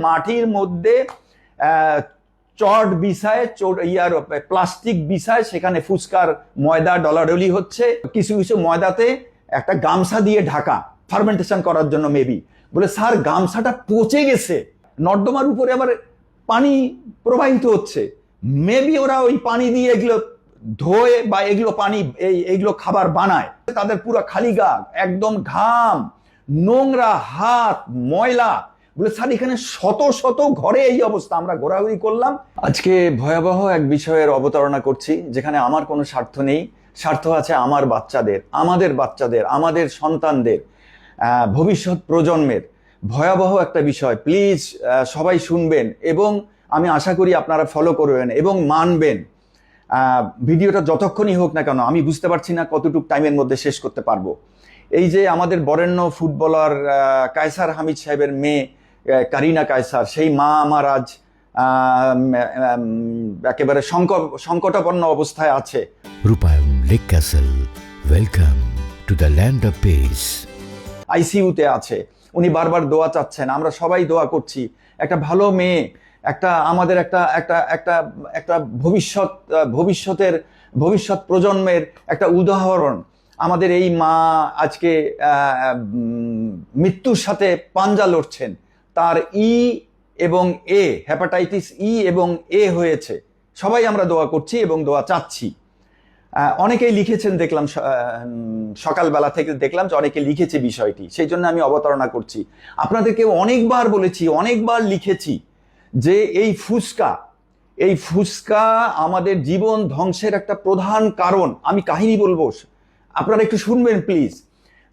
মাটির মধ্যে চট বিছায় প্লাস্টিক বিছায় সেখানে ফুচকার ময়দা ডলাডলি হচ্ছে, কিছু কিছু ময়দাতে একটা গামছা দিয়ে ঢাকা ফার্মেন্টেশন করার জন্য মেবি। বলে স্যার গামছাটা পচে গেছে, নর্দমার উপরে আবার পানি প্রবাহিত হচ্ছে, মেবি ওরা ওই পানি দিয়ে এগুলো ধোয়ে বা এগুলো পানি এইগুলো খাবার বানায়। তাদের পুরো খালি গা, একদম ঘাম, নোংরা হাত, ময়লা। বলে স্যার এখানে শত শত ঘরে এই অবস্থা। আমরা ঘোরাঘুরি করলাম। আজকে ভয়াবহ এক বিষয়ের অবতারণা করছি যেখানে আমার কোনো স্বার্থ নেই, স্বার্থ আছে আমার বাচ্চাদের, আমাদের বাচ্চাদের, আমাদের সন্তানদের, ভবিষ্যৎ প্রজন্মের। ভয়াবহ একটা বিষয়। প্লিজ সবাই শুনবেন এবং আমি আশা করি আপনারা ফলো করবেন এবং মানবেন। ভিডিওটা যতক্ষণই হোক না কেন, আমি বুঝতে পারছি না কতটুকু টাইমের মধ্যে শেষ করতে পারবো। এই যে আমাদের বরেণ্য ফুটবলার কায়সার হামিদ সাহেবের মেয়ে কারিনা কায়সার, সেই মা আমার আজ একেবারে সংকটাপন্ন অবস্থায় আছে। Rupayan lake castle, welcome to the land of peace. আইসিইউতে আছে, উনি বারবার দোয়া চাচ্ছেন, আমরা সবাই দোয়া করছি। একটা ভালো মেয়ে, একটা আমাদের একটা ভবিষ্যৎ প্রজন্মের একটা উদাহরণ। আমাদের এই মা আজকে মৃত্যুর সাথে পাঞ্জা লড়ছেন। তার এবং এ হেপাটাইটিস এবং এ হয়েছে। সবাই আমরা দোয়া করছি এবং দোয়া চাচ্ছি। অনেকেই লিখেছেন, দেখলাম সকালবেলা থেকে দেখলাম যে অনেকে লিখেছে বিষয়টি, সেই জন্য আমি অবতারণা করছি। আপনাদেরকে অনেকবার বলেছি, অনেকবার লিখেছি যে এই ফুসকা আমাদের জীবন ধ্বংসের একটা প্রধান কারণ। আমি কাহিনী বলবো, আপনারা একটু শুনবেন প্লিজ।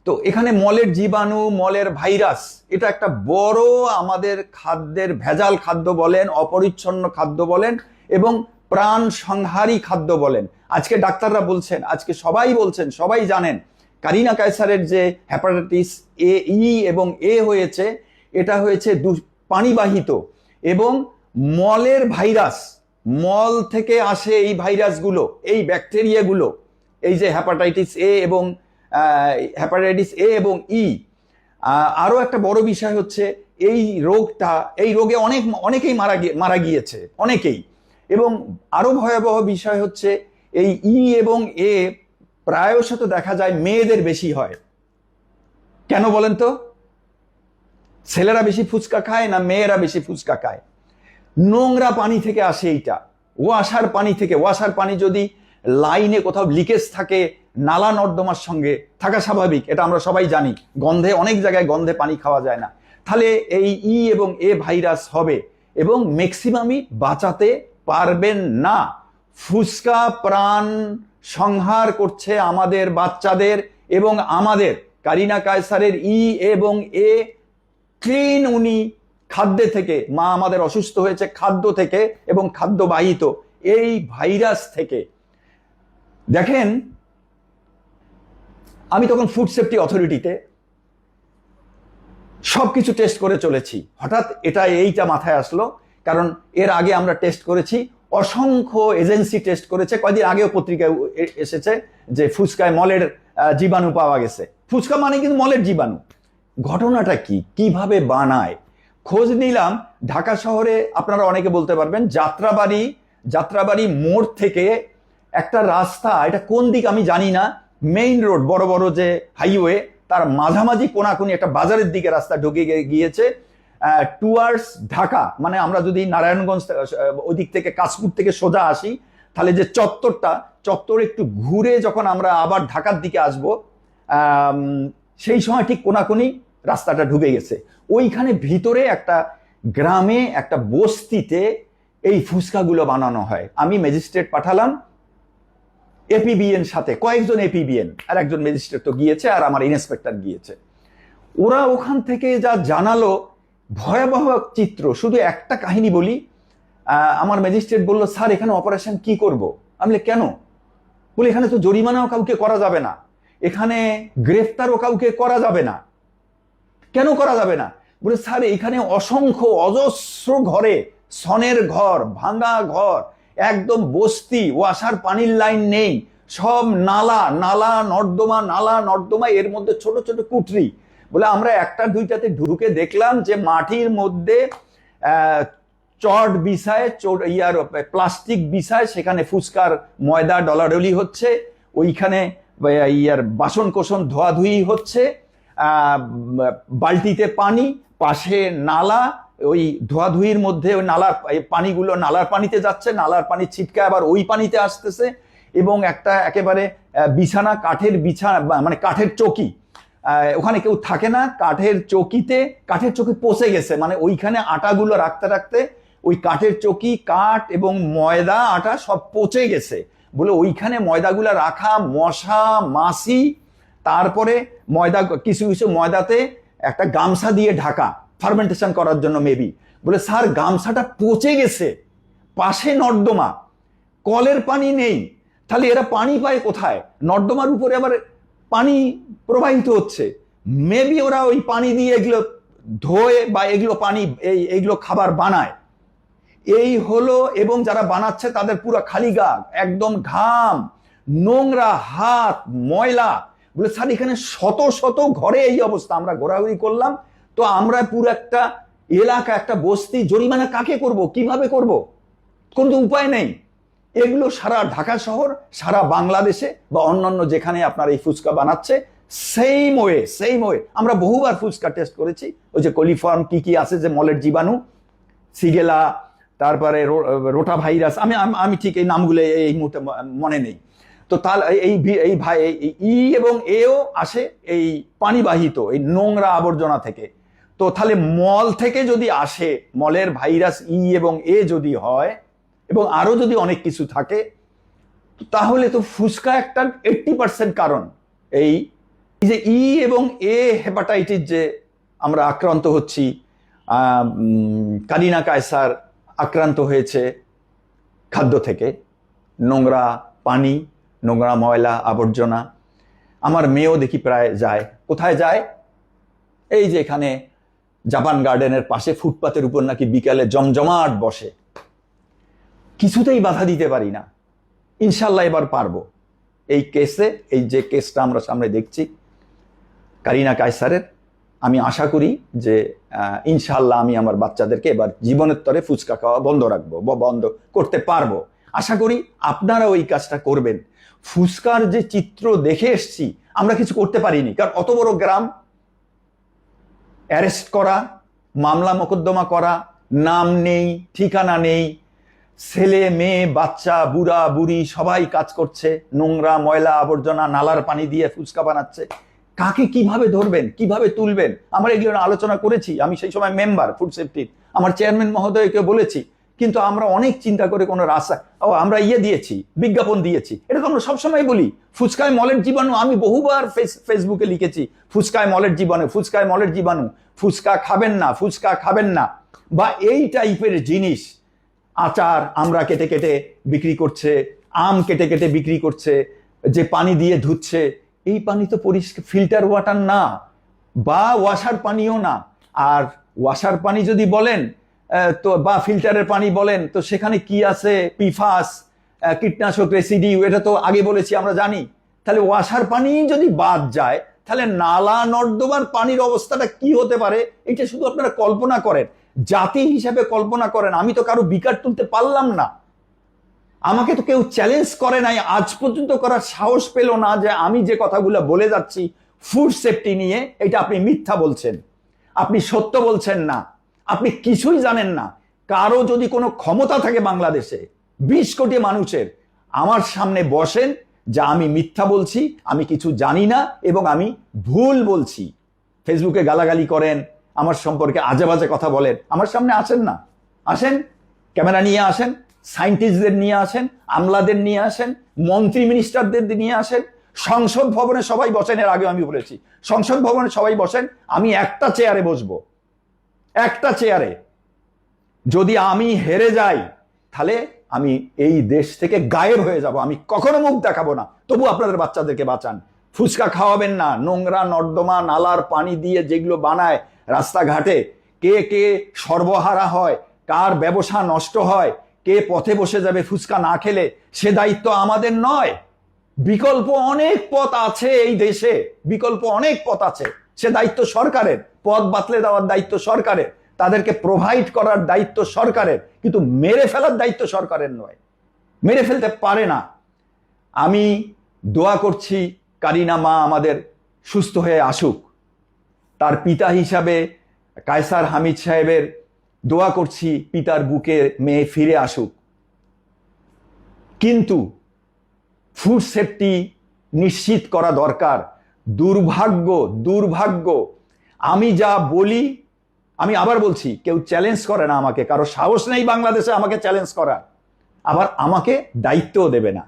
তো এখানে মলের জীবাণু, মলের ভাইরাস, এটা একটা বড় আমাদের খাদ্যের ভেজাল খাদ্য বলেন, অপরিচ্ছন্ন খাদ্য বলেন এবং প্রাণ সংহারী খাদ্য বলেন। আজকে ডাক্তাররা বলছেন, আজকে সবাই বলছেন, সবাই জানেন কারিনা কায়সারের যে হেপাটাইটিস এবং এ হয়েছে, এটা হয়েছে পানিবাহিত এবং মলের ভাইরাস। মল থেকে আসে এই ভাইরাসগুলো, এই ব্যাকটেরিয়াগুলো। এই যে হেপাটাইটিস এবং ই। আরো একটা বড় বিষয় হচ্ছে এই রোগে অনেকেই মারা গিয়েছে, অনেকেই। এবং আরো ভয়াবহ বিষয় হচ্ছে এই এবং এ প্রায়শত দেখা যায় মেয়েদের বেশি হয়। কেন বলেন তো? ছেলেরা বেশি ফুচকা খায় না মেয়েরা বেশি ফুচকা খায়? নোংরা পানি থেকে আসে এইটা, ওয়াসার পানি থেকে। ওয়াসার পানি যদি লাইনে কোথাও লিকেজ থাকে, নালা নর্দমার সঙ্গে থাকা স্বাভাবিক, এটা আমরা সবাই জানি। গন্ধে, অনেক জায়গায় গন্ধে পানি খাওয়া যায় না। তাহলে এই এবং এ ভাইরাস হবে এবং ম্যাক্সিমামই বাঁচাতে পারবেন না। ফুসকা প্রাণ সংহার করছে আমাদের বাচ্চাদের এবং আমাদের। কারিনা কায়সারের এবং এ ক্লিন, উনি খাদ্য থেকে, মা আমাদের অসুস্থ হয়েছে খাদ্য থেকে এবং খাদ্যবাহিত এই ভাইরাস থেকে। দেখেন, আমি তখন ফুড সেফটি অথরিটিতে সবকিছু টেস্ট করে চলেছি। হঠাৎ এইটা মাথায় আসলো, কারণ এর আগে আমরা টেস্ট করেছি, অসংখ্য এজেন্সি টেস্ট করেছে। কয়েকদিন আগেও পত্রিকায় এসেছে যে ফুচকায় মলের জীবাণু পাওয়া গেছে। ফুচকা মানে কিন্তু মলের জীবাণু। ঘটনাটা কি, কিভাবে বানায়? খোঁজ নিলাম। ঢাকা শহরে আপনারা অনেকে বলতে পারবেন, যাত্রাবাড়ি মোড় থেকে একটা রাস্তা, এটা কোন দিক আমি জানি না, মেইন রোড, বড় বড় যে হাইওয়ে, তার মাঝামাঝি কোনাকুনি একটা বাজারের দিকে রাস্তা ঢুকে গিয়েছে টুয়ার্ডস ঢাকা। মানে আমরা যদি নারায়ণগঞ্জ ওই দিক থেকে, কাশপুর থেকে সোজা আসি, তাহলে যে চত্বর একটু ঘুরে যখন আমরা আবার ঢাকার দিকে আসব, সেই সময় ঠিক কোনাকুনি রাস্তাটা ঢুকে গেছে। ওইখানে ভিতরে একটা গ্রামে, একটা বস্তিতে এই ফুচকাগুলো বানানো হয়। আমি ম্যাজিস্ট্রেট পাঠালাম, এপিবিএন সাথে কয়েকজন এপিবিএন আর একজন ম্যাজিস্ট্রেট তো গিয়েছে, আর আমার ইন্সপেক্টর গিয়েছে। ওরা ওখান থেকে যা জানালো, ভয়াবহ চিত্র। শুধু একটা কাহিনী বলি। আমার ম্যাজিস্ট্রেট বলল, স্যার এখানে অপারেশন কি করব? আমি বলি কেন? বলে এখানে তো জরিমানাও কাউকে করা যাবে না, এখানে গ্রেফতারও কাউকে করা যাবে না। কেন করা যাবে না? বলে স্যার এখানে অসংখ্য অজস্র ঘরে, সনের ঘর, ভাঙা ঘর, একদম বস্তি, ওয়াসার পানির লাইন নেই, সব নালা নর্দমা, এর মধ্যে ছোট ছোট কুটরি। বলে আমরা একটা দুইটাতে ঢুকে দেখলাম যে মাটির মধ্যে চট বিছায় প্লাস্টিক বিছায় সেখানে ফুচকার ময়দা ডলাডলি হচ্ছে, ওইখানে বাসন কোসন ধোয়াধুয়ি হচ্ছে, বালতিতে পানি, পাশে নালা, ওই ধোয়াধুয়ির মধ্যে ওই নালার পানিগুলো নালার পানিতে যাচ্ছে, নালার পানি ছিটকে আবার ওই পানিতে আসতেছে, এবং একটা একেবারে বিছানা, কাঠের বিছানা, মানে কাঠের চৌকি, ওখানে কেউ থাকে না, কাঠের চৌকি পচে গেছে, মানে ওইখানে আটাগুলো রাখতে রাখতে ওই কাঠের চৌকি, কাঠ এবং ময়দা আটা সব পচে গেছে বলে ওইখানে ময়দাগুলো রাখা, মশা মাছি, তারপরে ময়দা কিছু কিছু ময়দাতে একটা গামছা দিয়ে ঢাকা ফার্মেন্টেশন করার জন্য মেবি, বলে স্যার গামছাটা পচে গেছে, পাশে নর্দমা, কলের পানি নেই, তাহলে এরা পানি পায় কোথায়? নর্দমার উপরে আবার পানি প্রবাহিত হচ্ছে, মেবি ওরা ওই পানি দিয়ে এগুলো ধোয়ে বা এগুলো পানি এইগুলো খাবার বানায়, এই হলো। এবং যারা বানাচ্ছে তাদের পুরো খালি গা, একদম ঘাম, নোংরা হাত, ময়লা, বলে স্যার এখানে শত শত ঘরে এই অবস্থা, আমরা ঘোরাঘুরি করলাম, তো আমরা পুরো একটা এলাকা, একটা বস্তি, জরিমানা কাকে করব, কিভাবে করব, কোনো উপায় নেই। এগুলো সারা ঢাকা শহর, সারা বাংলাদেশে বা অন্যান্য যেখানে আপনার এই ফুচকা বানাচ্ছে, সেম ওয়ে আমরা বহুবার ফুচকা টেস্ট করেছি। ওই যে কলিফর্ম কি কি আছে, যে মলের জীবাণু, সিগেলা, তারপরে রোটা ভাইরাস, আমি ঠিক এই নামগুলো এই মুহূর্তে মনে নেই। তো তাহলে এই ভাই ই এবং এও আসে এই পানিবাহিত এই নোংরা আবর্জনা থেকে। তো তাহলে মল থেকে যদি আসে, মলের ভাইরাস ই এবং এ যদি হয়, এবং আরো যদি অনেক কিছু থাকে, তাহলে তো ফুসকা একটা 80% কারণ। এই যে ই এবং এ হেপাটাইটিস যে আমরা আক্রান্ত হচ্ছি, কারিনা কায়সার আক্রান্ত হয়েছে খাদ্য থেকে, নোংরা পানি, নোংরা ময়লা আবর্জনা। আমার মেয়েও দেখি প্রায় যায়, কোথায় যায়, এই যে এখানে জাপান গার্ডেনের পাশে ফুটপাতের উপর নাকি বিকালে জমজমাট বসে, কিছুতেই বাধা দিতে পারি না। ইনশাল্লাহ এবার পারবো। এই কেসে, এই যে কেসটা আমরা সামনে দেখছি কারিনা কায়সারের, আমি আশা করি যে ইনশাল্লাহ আমি আমার বাচ্চাদেরকে এবার জীবনের তরে ফুচকা খাওয়া বন্ধ রাখবো, বন্ধ করতে পারবো। আশা করি আপনারা ওই কাজটা করবেন। ফুচকার যে চিত্র দেখে এসছি, আমরা কিছু করতে পারিনি, কারণ অত বড় গ্রাম, অ্যারেস্ট করা, মামলা মোকদ্দমা করা, নাম নেই, ঠিকানা নেই, ছেলে মেয়ে বাচ্চা বুড়া বুড়ি সবাই কাজ করছে, নোংরা ময়লা আবর্জনা নালার পানি দিয়ে ফুচকা বানাচ্ছে। কাকে কিভাবে ধরবেন, কিভাবে তুলবেন, আমরা এগুলো আলোচনা করেছি। আমি সেই সময় মেম্বার ফুড সেফটির, আমার চেয়ারম্যান মহোদয়কে বলেছি, কিন্তু আমরা অনেক চিন্তা করে কোনো রাস্তা, আমরা দিয়েছি, বিজ্ঞাপন দিয়েছি। এটা তো আমরা সবসময় বলি, ফুচকায় মলের জীবাণু। আমি বহুবার ফেসবুকে লিখেছি, ফুচকায় মলের জীবাণু, ফুচকায় মলের জীবাণু, ফুচকা খাবেন না, ফুচকা খাবেন না। বা এই টাইপের জিনিস, আচার আমরা কেটে কেটে বিক্রি করছে, আম কেটে কেটে বিক্রি করছে, যে পানি দিয়ে ধুচ্ছে, এই পানি তো পরিষ্কার ফিল্টার ওয়াটার না, বা ওয়াশার পানিও না। আর ওয়াশার পানি যদি বলেন তো, বা ফিল্টারের পানি বলেন, তো সেখানে কি আছে, পিফাস, কীটনাশক রেসিডিউ, এটা তো আগে বলেছি, আমরা জানি। তাহলে ওয়াশার পানি যদি বাদ যায়, তাহলে নালা নর্দমার পানির অবস্থাটা কি হতে পারে, এটা শুধু আপনারা কল্পনা করেন, জাতি হিসেবে কল্পনা করেন। আমি তো কারো বিকার তুলতে পারলাম না, আমাকে তো কেউ চ্যালেঞ্জ করে নাই, আজ পর্যন্ত করার সাহস পেল না যে আমি যে কথাগুলো বলে যাচ্ছি ফুড সেফটি নিয়ে, এটা আপনি মিথ্যা বলছেন, আপনি সত্য বলছেন না, আপনি কিছুই জানেন না। কারো যদি কোনো ক্ষমতা থাকে বাংলাদেশে 20 কোটি মানুষের, আমার সামনে বসেন, যা আমি মিথ্যা বলছি, আমি কিছু জানি না এবং আমি ভুল বলছি। ফেসবুকে গালাগালি করেন, আমার সম্পর্কে আজে বাজে কথা বলেন, আমার সামনে আসেন না, আসেন, ক্যামেরা নিয়ে আসেন, সায়েন্টিস্টদের নিয়ে আসেন, আমলাদের নিয়ে আসেন, মন্ত্রী মিনিস্টারদের নিয়ে আসেন, সংসদ ভবনে সবাই বসেন। এর আগে আমি বলেছি, সংসদ ভবনে সবাই বসেন, আমি একটা চেয়ারে বসবো, একটা চেয়ারে। যদি আমি হেরে যাই, তাহলে আমি এই দেশ থেকে গায়েব হয়ে যাব, আমি কখনো মুখ দেখাবো না। তবু আপনাদের বাচ্চাদেরকে বাঁচান, ফুচকা খাওয়াবেন না। নোংরা নর্দমা নালার পানি দিয়ে যেগুলো বানায় রাস্তাঘাটে, কে কে সর্বহারা হয়, কার ব্যবসা নষ্ট হয়, কে পথে বসে যাবে ফুচকা না খেলে, সে দায়িত্ব আমাদের নয়। বিকল্প অনেক পথ আছে এই দেশে, বিকল্প অনেক পথ আছে, সে দায়িত্ব সরকারের, পথ বাতলে দেওয়ার দায়িত্ব সরকারের। তাদেরকে প্রোভাইড করার দায়িত্ব সরকারের, কিন্তু মেরে ফেলার দায়িত্ব সরকারের নয়। মেরে ফেলতে পারে না। আমি দোয়া করছি কারিনা মা আমাদের সুস্থ হয়ে আসুক। তার পিতা হিসাবে কায়সার হামিদ সাহেবের দোয়া করছি পিতার বুকে মেয়ে ফিরে আসুক। কিন্তু ফুড সেফটি নিশ্চিত করা দরকার। দুর্ভাগ্য আমি যা বলি, আমি আবার বলছি, কেউ চ্যালেঞ্জ করে না আমাকে, কারো সাহস নেই বাংলাদেশে আমাকে চ্যালেঞ্জ করার, আবার আমাকে দায়িত্বও দেবে না।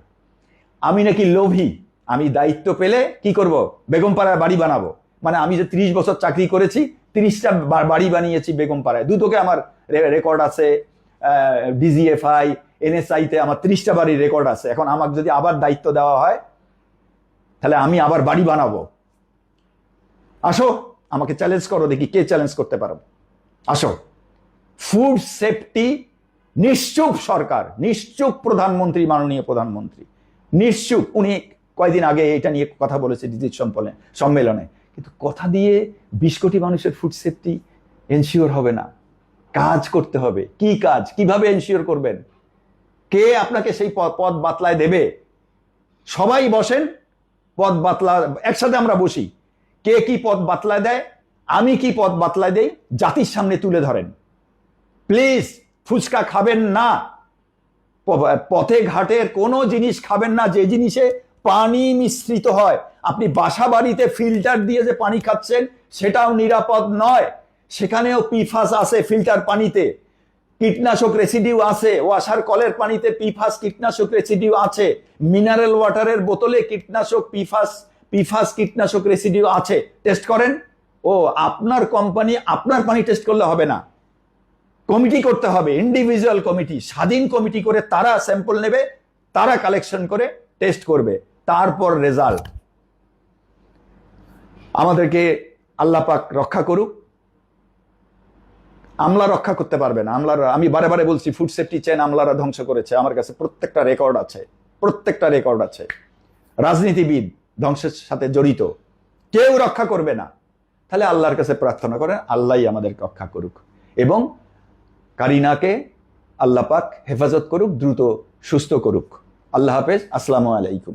আমি নাকি লোভী, আমি দায়িত্ব পেলে কি করব, বেগমপাড়ায় বাড়ি বানাবো। মানে আমি যে 30 বছর চাকরি করেছি, 30টা বাড়ি বানিয়েছি বেগমপাড়ায়। দুটোকে আমার রেকর্ড আছে, ডিজিএফআই, এনএসআইতে আমার 30টা বাড়ির রেকর্ড আছে। এখন আমাকে যদি আবার দায়িত্ব দেওয়া হয়, তাহলে আমি আবার বাড়ি বানাবো। আসো, আমাকে চ্যালেঞ্জ করো, দেখি কে চ্যালেঞ্জ করতে পারো। আসো। ফুড সেফটি নিশ্চুপ সরকার, নিশ্চুপ প্রধানমন্ত্রী, মাননীয় প্রধানমন্ত্রী নিশ্চুপ। উনি কয়েকদিন আগে এটা নিয়ে কথা বলেছে ডিজিট সম্মেলনে, কিন্তু কথা দিয়ে 20 কোটি মানুষের ফুড সেফটি এনশিওর হবে না। কাজ করতে হবে। কি কাজ, কিভাবে এনশিওর করবেন? কে আপনাকে সেই পদ বাতলায় দেবে? সবাই বসেন, পদ বাতলা একসাথে আমরা বসি, কে কি পদ বাতলায় দেয়, আমি কি পদ বাতলায় দেই, জাতির সামনে তুলে ধরেন। প্লিজ ফুচকা খাবেন না, পথে ঘাটের কোনো জিনিস খাবেন না যে জিনিসে পানি মিশ্রিত হয়। আপনি বাসা বাড়িতে ফিল্টার দিয়ে যে পানি খাচ্ছেন সেটাও নিরাপদ নয়, সেখানেও পিফাস আছে ফিল্টার পানিতে, কীটনাশক রেসিডিউ আছে, ওয়াসার কলের পানিতে পিফাস কীটনাশক রেসিডিউ আছে, মিনারেল ওয়াটারের বোতলে কীটনাশক পিফাস কীটনাশক রেসিডিউ আছে। টেস্ট করেন। ও আপনার কোম্পানি আপনার পানি টেস্ট করলে হবে না, কমিটি করতে হবে, ইন্ডিভিজুয়াল কমিটি, স্বাধীন কমিটি করে তারা স্যাম্পল নেবে, তারা কালেকশন করে টেস্ট করবে, তারপর রেজাল্ট। আমাদেরকে আল্লাহ পাক রক্ষা করুক। আমলা রক্ষা করতে পারবে না। আমি বারে বারে বলছি, ফুড সেফটি চেন আমলারা ধ্বংস করেছে। আমার কাছে প্রত্যেকটা রেকর্ড আছে। রাজনীতিবিদ ধ্বংসের সাথে জড়িত, কেউ রক্ষা করবে না। তাহলে আল্লাহর কাছে প্রার্থনা করেন, আল্লাহই আমাদের রক্ষা করুক এবং কারিনাকে আল্লাহ পাক হেফাজত করুক, দ্রুত সুস্থ করুক। আল্লাহ হাফেজ। আসসালামু আলাইকুম।